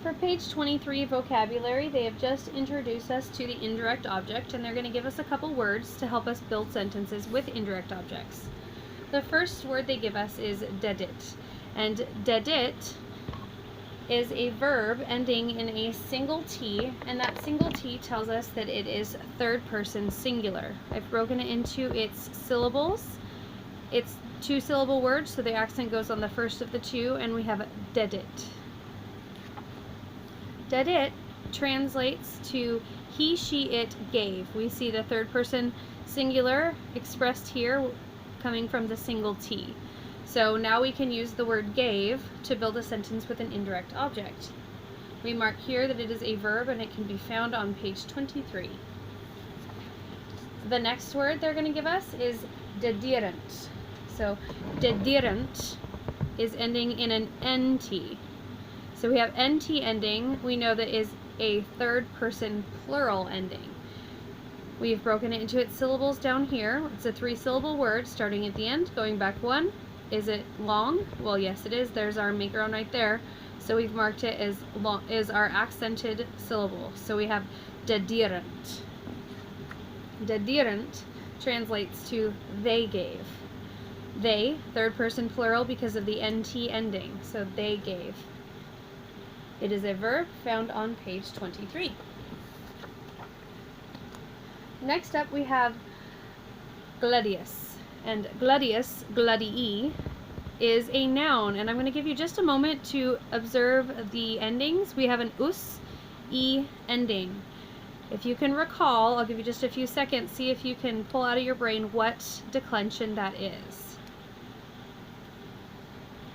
For page 23 vocabulary, they have just introduced us to the indirect object, and they're going to give us a couple words to help us build sentences with indirect objects. The first word they give us is dedit, and dedit is a verb ending in a single T, and that single T tells us that it is third person singular. I've broken it into its syllables. It's two-syllable words, so the accent goes on the first of the two, and we have dedit. Dedit translates to he, she, it gave. We see the third person singular expressed here coming from the single T. So now we can use the word gave to build a sentence with an indirect object. We mark here that it is a verb and it can be found on page 23. The next word they're going to give us is dedirent. So dedirent is ending in an NT. So we have NT ending, we know that is a third person plural ending. We've broken it into its syllables down here. It's a three-syllable word starting at the end, going back one. Is it long? Well, yes it is. There's our macaron right there. So we've marked it as long, is our accented syllable. So we have dedirent. Dedirent translates to they gave. They, third person plural because of the NT ending. So they gave. It is a verb found on page 23. Next up we have gladius, and gladius, gladii, is a noun, and I'm going to give you just a moment to observe the endings. We have an us, e ending. If you can recall, I'll give you just a few seconds, see if you can pull out of your brain what declension that is.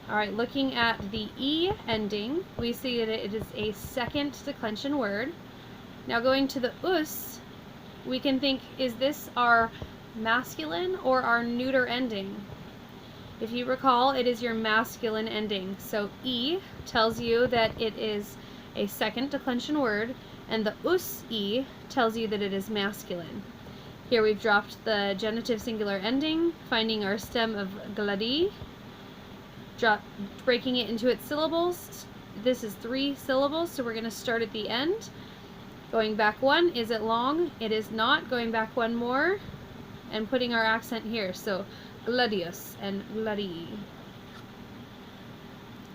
Alright, looking at the E ending, we see that it is a second declension word. Now going to the us, we can think, is this our masculine or our neuter ending? If you recall, it is your masculine ending. So E tells you that it is a second declension word, and the us E tells you that it is masculine. Here we've dropped the genitive singular ending, finding our stem of gladi, breaking it into its syllables. This is three syllables, so we're going to start at the end. Going back one, is it long? It is not. Going back one more, and putting our accent here. So gladius and gladi.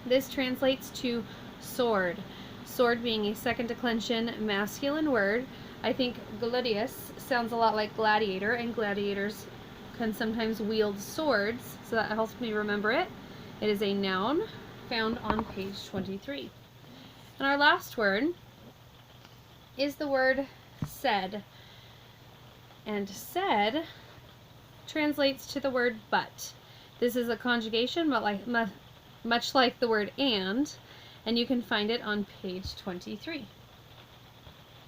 This translates to sword. Sword being a second declension masculine word. I think gladius sounds a lot like gladiator, and gladiators can sometimes wield swords, so that helps me remember it. It is a noun found on page 23. And our last word is the word said. And said translates to the word but. This is a conjugation, but much like the word and you can find it on page 23.